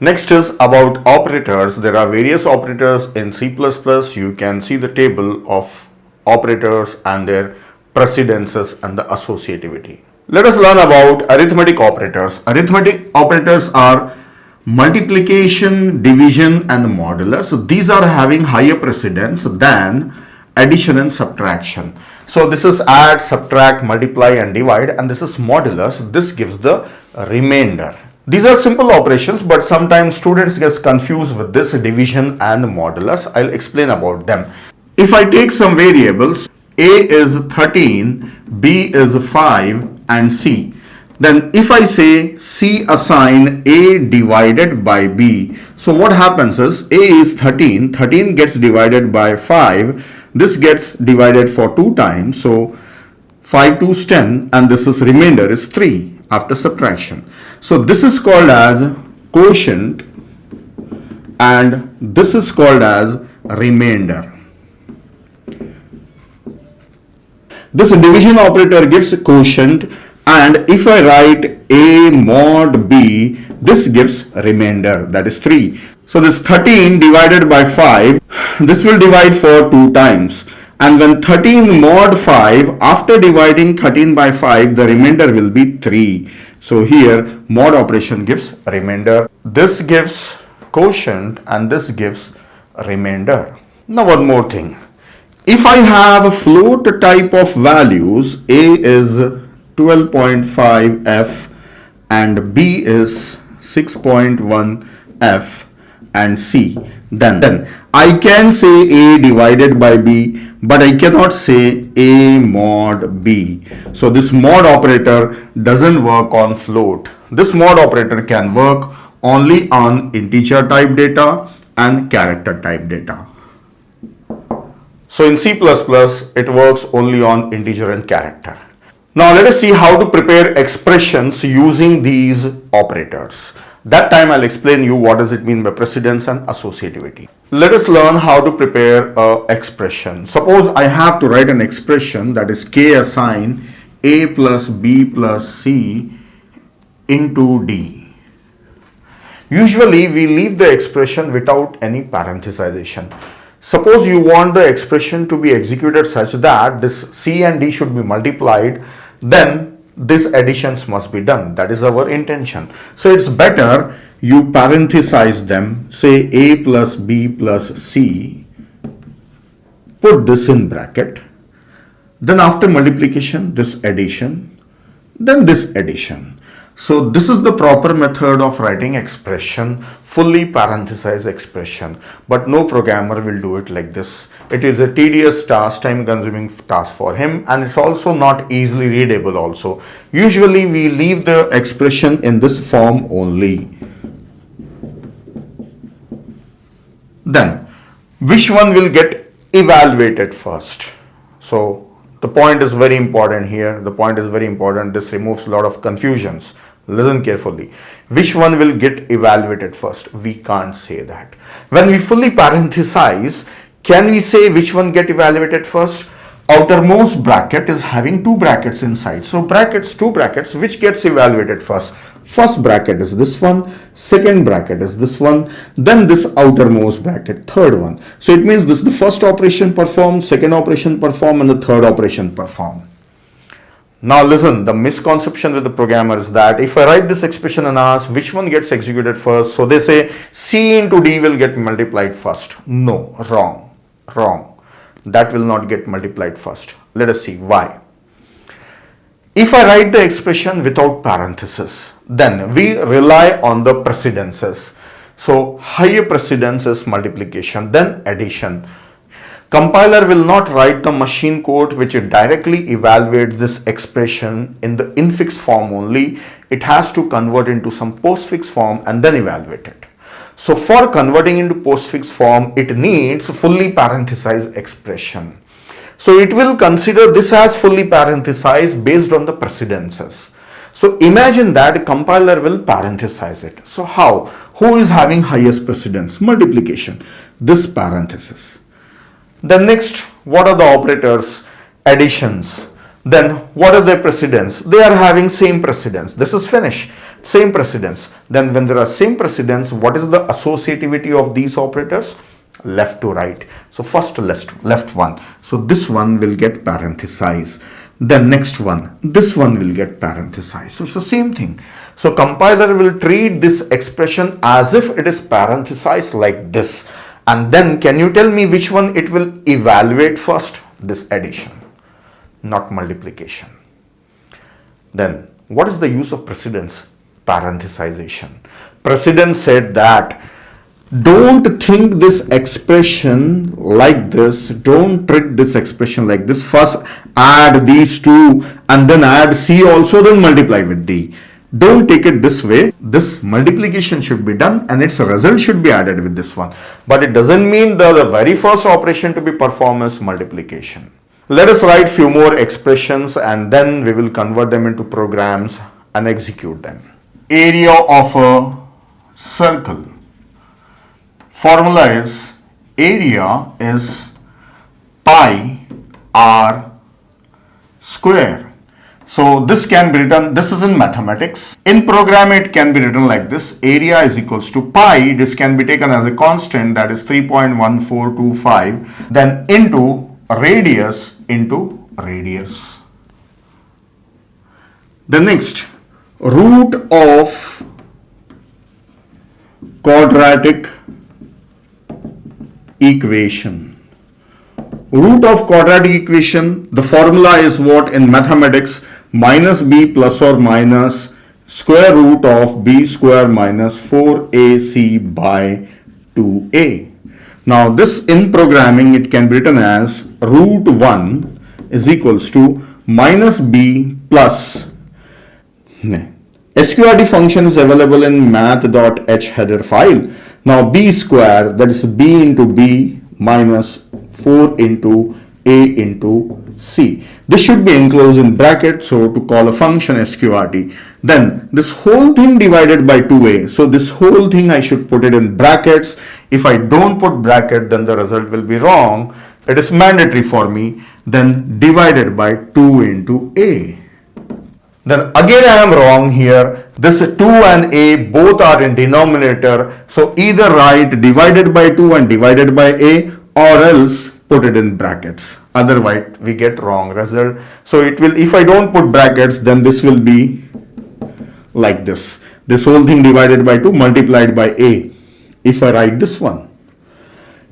Next is about operators. There are various operators in C++. You can see the table of operators and their precedences and the associativity. Let us learn about arithmetic operators. Arithmetic operators are multiplication, division and modulus. So these are having higher precedence than addition and subtraction. So this is add, subtract, multiply and divide, and this is modulus. This gives the remainder. These are simple operations, but sometimes students get confused with this division and modulus. I'll explain about them. If I take some variables, A is 13, B is 5 and C. Then if I say C assign A divided by B, so what happens is A is 13, 13 gets divided by 5, this gets divided for 2 times, so 5 to 10, and this is remainder is 3 after subtraction. So this is called as quotient and this is called as remainder. This division operator gives quotient, and if I write A mod B, this gives remainder, that is 3. So this 13 divided by 5, this will divide for 2 times. And when 13 mod 5, after dividing 13 by 5, the remainder will be 3. So here mod operation gives remainder. This gives quotient and this gives remainder. Now one more thing. If I have a float type of values, A is 12.5 F and B is 6.1 F and C, then I can say A divided by B, but I cannot say A mod B. So this mod operator doesn't work on float. This mod operator can work only on integer type data and character type data. So in C++, it works only on integer and character. Now let us see how to prepare expressions using these operators. That time I'll explain you what does it mean by precedence and associativity. Let us learn how to prepare an expression. Suppose I have to write an expression that is K assign A plus B plus C into D. Usually we leave the expression without any parenthesization. Suppose you want the expression to be executed such that this C and D should be multiplied, then these additions must be done. That is our intention. So it's better you parenthesize them, say A plus B plus C, put this in bracket, then after multiplication this addition, then this addition. So this is the proper method of writing expression, fully parenthesized expression, but no programmer will do it like this. It is a tedious task, time consuming task for him, and it's also not easily readable also. Usually we leave the expression in this form only. Then which one will get evaluated first? So the point is very important here. The point is very important. This removes a lot of confusions. Listen carefully. Which one will get evaluated first? We can't say that. When we fully parenthesize, can we say which one get evaluated first? Outermost bracket is having 2 brackets inside. So brackets, 2 brackets, which gets evaluated first? First bracket is this one, second bracket is this one, then this outermost bracket, third one. So it means this is the first operation performed, second operation performed, and the third operation performed. Now listen, the misconception with the programmer is that if I write this expression and ask which one gets executed first, so they say C into D will get multiplied first. No, wrong. That will not get multiplied first. Let us see why. If I write the expression without parenthesis, then we rely on the precedences. So higher precedence is multiplication, then addition. Compiler will not write the machine code which directly evaluates this expression in the infix form only. It has to convert into some postfix form and then evaluate it. So for converting into postfix form, it needs fully parenthesized expression. So it will consider this as fully parenthesized based on the precedences. So imagine that compiler will parenthesize it. So how? Who is having highest precedence? Multiplication. This parenthesis. Then next, what are the operators? Additions. Then what are their precedence? They are having same precedence. This is finish. same precedence. Then when there are same precedence, what is the associativity of these operators? Left to right. So first left one. So this one will get parenthesized. Then next one, this one will get parenthesized. So it's the same thing. So compiler will treat this expression as if it is parenthesized like this. And then can you tell me which one it will evaluate first? This addition, not multiplication. Then what is the use of precedence? Parenthesization. Precedence said that don't think this expression like this, don't treat this expression like this. First add these two and then add C also, then multiply with D. Don't take it this way. This multiplication should be done and its result should be added with this one. But it doesn't mean the very first operation to be performed is multiplication. Let us write few more expressions and then we will convert them into programs and execute them. Area of a circle. Formula is area is pi r square. So this can be written, this is in mathematics. In program it can be written like this. Area is equals to pi. This can be taken as a constant, that is 3.1425. Then into radius into radius. The next, root of quadratic equation. Root of quadratic equation, the formula is what in mathematics? Minus b plus or minus square root of b square minus 4ac by 2a. Now this in programming it can be written as root 1 is equals to minus b plus. SQRT function is available in math.h header file. Now b square, that is b into b minus 4 into a into c. This should be enclosed in bracket, so to call a function SQRT. Then this whole thing divided by 2a. So this whole thing I should put it in brackets. If I don't put bracket, then the result will be wrong. It is mandatory for me. Then divided by 2 into a. Then again I am wrong here. This 2 and a both are in denominator. So either write divided by 2 and divided by a, or else put it in brackets. Otherwise we get wrong result. So it will, if I don't put brackets, then this will be like this. This whole thing divided by 2 multiplied by a. If I write this one.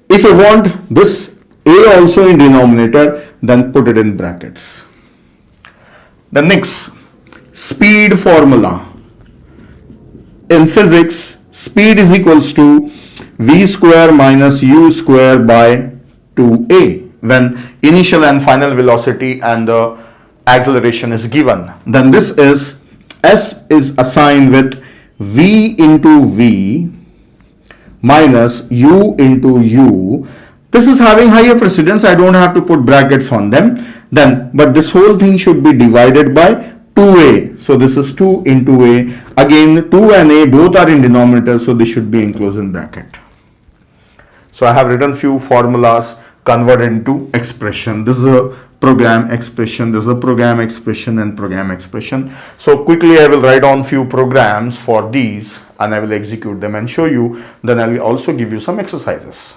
If I want this a also in denominator, then put it in brackets. The next, speed formula. In physics, speed is equals to v square minus u square by 2a when initial and final velocity and the acceleration is given. Then this is s is assigned with v into v minus u into u. This is having higher precedence. I don't have to put brackets on them. Then, but this whole thing should be divided by 2a. So this is 2 into a. Again 2 and a both are in denominator, so this should be enclosed in bracket. So I have written few formulas converted into expression. This is a program expression, this is a program expression and program expression. So quickly I will write on few programs for these and I will execute them and show you. Then I will also give you some exercises.